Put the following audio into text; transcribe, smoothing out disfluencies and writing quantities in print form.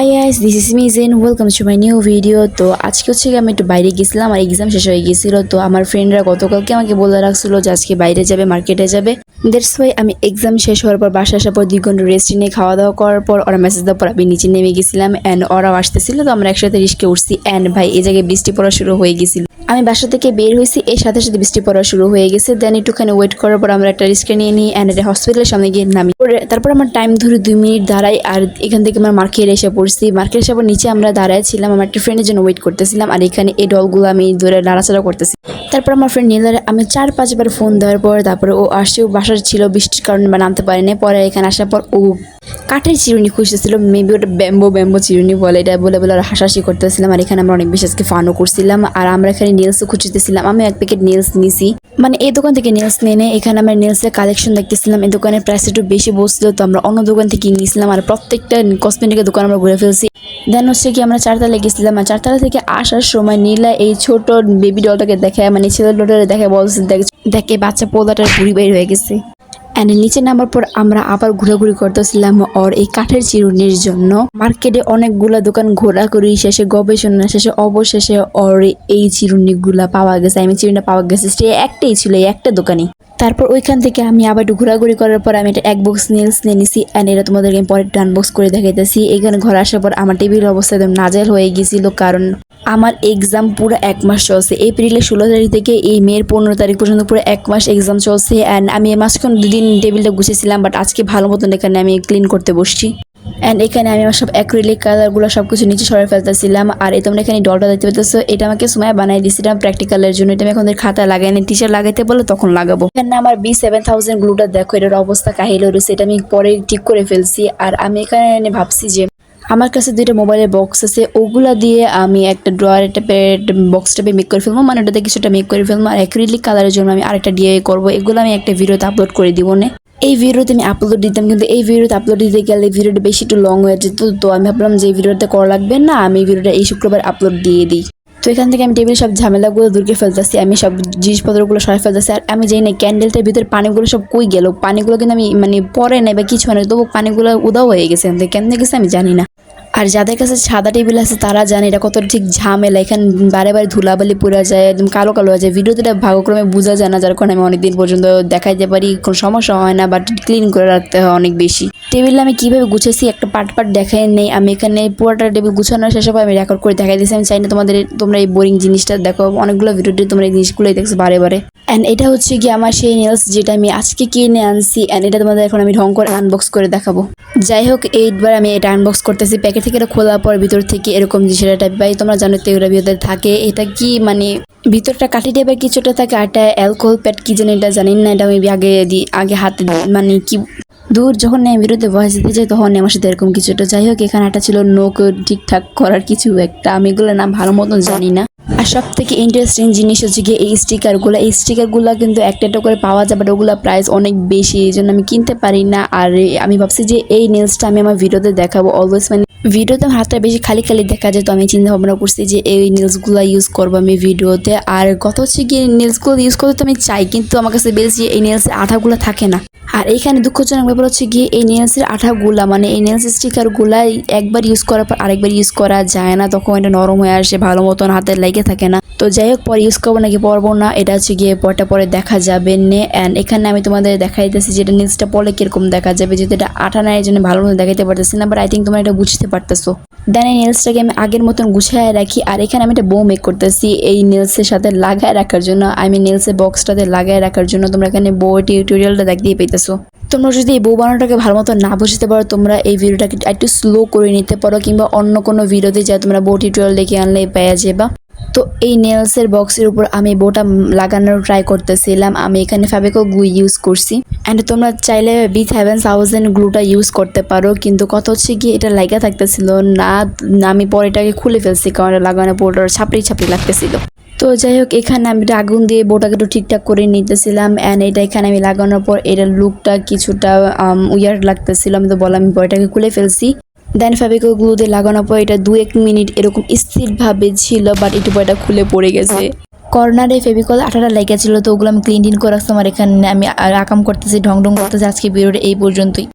High guys, this is me Jen, welcome to my new video. তো আজকে হচ্ছে আমি একটু বাইরে গেছিলাম, আর এক্সাম শেষ হয়ে গেছিলো। তো আমার ফ্রেন্ডরা গতকালকে আমাকে বলে রাখছিল যে আজকে বাইরে যাবে, মার্কেটে যাবে। দ্যাটস ওয়াই আমি এক্সাম শেষ হওয়ার পর বাসা আসার পর 2 ঘন্টা রেস্ট নিয়ে খাওয়া দাওয়া করার পর ওরা মেসেজ দেওয়ার পর আমি নিচে নেমে গেছিলাম অ্যান্ড ওরাও আসতেছিল। তো আমরা একসাথে রিস্কে উঠছি অ্যান্ড ভাই এই জায়গায় বৃষ্টি পড়া শুরু হয়ে গেছিল। আমি বাসা থেকে বের হয়েছি, এর সাথে সাথে বৃষ্টি পড়া শুরু হয়ে গেছে। দেন একটুখানি ওয়েট করার পর আমরা একটা রিস্কে নিয়ে নিই অ্যান্ড হসপিটালের সামনে গিয়ে নামি। তারপর আমার টাইম ধরে 2 মিনিট দাঁড়াই, আর এখান থেকে আমার মার্কেট এসে পড়ছি। মার্কেট এসে পর নিচে আমরা দাঁড়াইছিলাম, আমার একটা ফ্রেন্ডের জন্য ওয়েট করতেছিলাম, আর এখানে এই ডলগুলো আমি ধরে নাড়াচাড়া করতেছি। তারপর আমার ফ্রেন্ড নীলারে আমি 4-5 বার ফোন দেওয়ার পর তারপরে ও আসছে। ও বাসার ছিল, বৃষ্টির কারণে বা নামতে পারেনি। পরে এখানে আসার পর ও কাঠের চিরুনি খুঁজতেছিল, মেবি ওটা ব্যাম্বো চিরুনি বলে, এটা বলে বলে হাসাহাসি করতেছিলাম। আর এখানে আমরা অনেক বেশি আজকে ফানও করছিলাম, আর আমরা এখানে নেলসও খুঁজতেছিলাম। আমি 1 প্যাকেট নেলস নিছি, মানে এই দোকান থেকে নেলস নিয়ে এখানে আমরা নেলসের কালেকশন দেখতেছিলাম। এই দোকানের প্রাইস একটু বেশি বসছিল, তো আমরা অন্য দোকান থেকে নিয়েছিলাম, আর প্রত্যেকটা কসমেটিকের দোকান আমরা ঘুরে ফেলছি। দেন হচ্ছে কি আমরা 4তলায় গেছিলাম, আর 4তলা থেকে আসার সময় নীলা এই ছোট বেবি ডলটাকে দেখায়, মানে ছেলে ডলটাকে দেখে বলছে দেখে বাচ্চা পোলাটার বুড়ি বের হয়ে গেছে। অ্যান্ড নিচে নামার পর আমরা আবার ঘোরাঘুরি করতেছিলাম ওর এই কাঠের চিরুনির জন্য। মার্কেটে অনেকগুলা দোকান ঘোরাঘুরি শেষে, গবেষণা শেষে, অবশেষে ওর এই চিরুনিগুলা পাওয়া গেছে। আমি চিরুনিটা পাওয়া গেছে, সে একটাই ছিল, এই একটা দোকানে। তারপর ওইখান থেকে আমি আবার একটু ঘোরাঘুরি করার পর আমি এটা 1 বক্স নেলস নিয়ে নিছি অ্যান্ড এটা তোমাদেরকে আমি পরে একটু আনবক্স করে দেখাইতেছি। এখানে ঘরে আসার পর আমার টেবিলের অবস্থা একদম নাজেহাল হয়ে গেছিল, কারণ আমার এক্সাম পুরো 1 মাস চলছে। এপ্রিলের 16 তারিখ থেকে এই মের 15 তারিখ পর্যন্ত পুরো 1 মাস এক্সাম চলছে। অ্যান্ড আমি এই মাঝখানে 2 দিন টেবিলটা গুছিয়েছিলাম, বাট আজকে ভালো মতন এখানে আমি ক্লিন করতে বসছি। অ্যান্ড এখানে আমি আমার সব অ্যাক্রিলিক কালারগুলো সব কিছু নিচে সরাই ফেলতেছিলাম। আর এই তোমরা এখানে ডলটা দেখতে পেতেছো, এটা আমাকে সময় বানাই দিয়েছিলাম প্র্যাকটিক্যালের জন্য। এটা আমি এখন খাতা লাগাইনি, টিচার লাগাইতে বলে তখন লাগাবো। এখানে আমার B7000 গ্লুটা দেখো, এটার অবস্থা কাহিল রয়েছে, এটা আমি পরে ঠিক করে ফেলছি। আর আমি এখানে ভাবছি যে আমার কাছে 2টা মোবাইলের বক্স আছে, ওগুলা দিয়ে আমি একটা ড্রয়ার টাইপের বক্স টাইপে মেক করে ফেলবো, মানে ওটাতে কিছুটা মেক করে ফেলবো। আর অ্যাক্রিলিক কালারের জন্য আমি আরেকটা ডিআই করবো, এগুলো আমি একটা ভিডিওতে আপলোড করে দিব না। এই ভিডিওতে আমি আপলোড দিতাম, কিন্তু এই ভিডিওতে আপলোড দিতে গেলে ভিডিওটা বেশি একটু লং হয়ে যেত। তো আমি ভাবলাম যে এই ভিডিওটা করা লাগবে না, আমি এই ভিডিওটা এই শুক্রবার আপলোড দিয়ে দিই। তো এখান থেকে আমি টেবিল সব ঝামেলাগুলো দূরকে ফেলতেছি, আমি সব জিনিসপত্রগুলো সরাই ফেলতেছি। আর আমি জানি না ক্যান্ডেলটার ভিতরে পানিগুলো সব কই গেল, পানিগুলো কিন্তু আমি মানে পরে নাই বা কিছু হয় না, তবু পানিগুলো উদাও হয়ে গেছে, কেন গেছে আমি জানি না। আর যাদের কাছে সাদা টেবিল আছে তারা জানে এটা কত ঠিক ঝামেলা, এখানে বারে বারে ধুলাবালি পুরা যায়, একদম কালো কালো হয়ে যায়। ভিডিওতে এটা ভাগ্যক্রমে বোঝা যায় না, যার কারণে আমি অনেকদিন পর্যন্ত দেখাইতে পারি, কোনো সমস্যা হয় না, বাট ক্লিন করে রাখতে হয় অনেক বেশি। টেবিলে আমি কীভাবে গুছেছি একটা পার্ট দেখাই নেই, আমি এখানে পুরোটা টেবিল গুছানোর শেষে আমি রেকর্ড করে দেখাই দিয়েছি। আমি চাই না তোমরা এই বোরিং জিনিসটা দেখো, অনেকগুলো ভিডিওতে তোমরা এই জিনিসগুলোই দেখছো বারে বারে। অ্যান্ড এটা হচ্ছে কি আমার সেই নেলস যেটা আমি আজকে কিনে আনছি, অ্যান্ড এটা তোমাদের এখন আমি ঢং করে আনবক্স করে দেখাবো। যাই হোক, এইবার আমি এটা আনবক্স করতেছি। প্যাকেট থেকে এটা খোলার পর ভিতর থেকে এরকম জিনিসটা টাইপ পাই, তোমরা জানো তো এগুলো ভিতরে থাকে। এটা কি মানে ভিতরটা কাঠি টাইপের কিছুটা থাকে, আর এটা অ্যালকোহল প্যাড কি জানি, এটা জানি না। এটা আমি আগে হাতে মানে কি দূর যখন আমি ভিডিওতে ভয়েস দিতে যাই তখন আমার সাথে এরকম কিছুটা। যাই হোক, এখানে একটা ছিল নোক ঠিকঠাক করার কিছু একটা, আমি এগুলোর নাম ভালো মতন জানি না। আর সব থেকে ইন্টারেস্টিং জিনিস হচ্ছে গিয়ে এই স্টিকারগুলো। এই স্টিকারগুলো কিন্তু একটা একটা করে পাওয়া যায়, বাট ওগুলো প্রাইস অনেক বেশি, এই জন্য আমি কিনতে পারি না। আর আমি ভাবছি যে এই নেলসটা আমি আমার ভিডিওতে দেখাবো অলওয়েজ, মানে ভিডিওতে আমার হাতটা বেশি খালি খালি দেখা যায়। তো আমি চিন্তা ভাবনা করছি যে এই নেলসগুলো ইউজ করবো আমি ভিডিওতে। আর কথা হচ্ছে গিয়ে নেলসগুলো ইউজ করতে তো আমি চাই, কিন্তু আমার কাছে বেশি এই নেলসের আঠাগুলো থাকে না। আর এইখানে দুঃখজনক ব্যাপার হচ্ছে গিয়ে এই নেলসের আঠাগুলা, মানে এই নেলস স্টিকারগুলা একবার ইউজ করার পর আরেকবার ইউজ করা যায় না, তখন এটা নরম হয়ে আসে, ভালো মতন হাতে লেগে থাকে না। তো যাই হোক, পরে ইউজ করবো নাকি পরবো না এটা হচ্ছে গিয়ে পরে দেখা যাবে নে। অ্যান্ড এখানে আমি তোমাদের দেখাইতেছি যে এটা নেলসটা পরে কিরকম দেখা যাবে, যেহেতু এটা আঠা নাই এই জন্য ভালো মতো দেখাইতে পারতেছি না, বাট আই থিঙ্ক তোমরা এটা বুঝতে পারতেছো। দেন এই নেলসটাকে আমি আগের মতন গুছিয়ে রাখি। আর এখানে আমি একটা বো মেক করতেছি এই নেলসের সাথে লাগায় রাখার জন্য, আমি নেলসের বক্সটাতে লাগায় রাখার জন্য। তোমরা এখানে বো টিউটোরিয়ালটা দেখতেই পেতেছো। তোমরা যদি এই বো বানানোটাকে ভালো মতো না বুঝতে পারো, তোমরা এই ভিডিওটাকে একটু স্লো করে নিতে পারো, কিংবা অন্য কোনো ভিডিওতে যা তোমরা বো টিউটোরিয়াল দেখে আনলে পেয়ে যাবা। তো এই নেলসের বক্সের উপর আমি বোটা লাগানোর ট্রাই করতেছিলাম। আমি এখানে ফেভিকল গ্লু ইউজ করছি, অ্যান্ড তোমরা চাইলে B7000 গ্লুটা ইউজ করতে পারো, কিন্তু কথা হচ্ছে কি এটা লাগা থাকতেছিল না। আমি পরে এটাকে খুলে ফেলছি, কারণ এটা লাগানো বোটা ছাপড়ি লাগতেছিল। তো যাই হোক, এখানে আমি আগুন দিয়ে বোটাকে একটু ঠিকঠাক করে নিতেছিলাম। অ্যান্ড এটা এখানে আমি লাগানোর পর এটার লুকটা কিছুটা উইয়ার্ড লাগতেছিল, আমি তো বললাম আমি বোটাকে খুলে ফেলছি। দেন ফেভিকল গ্লু দিয়ে লাগানোর পর এটা 2-1 মিনিট এরকম স্থিরভাবে ছিল, বাট একটু পর এটা খুলে পড়ে গেছে। কর্নারে ফেভিকল আঠাটা লেগেছিল, তো ওগুলো আমি ক্লিন করে রাখতাম। আর এখানে আমি আকাম করতেছি, ঢং করতেছি। আজকে ভিডিওটা এই পর্যন্তই।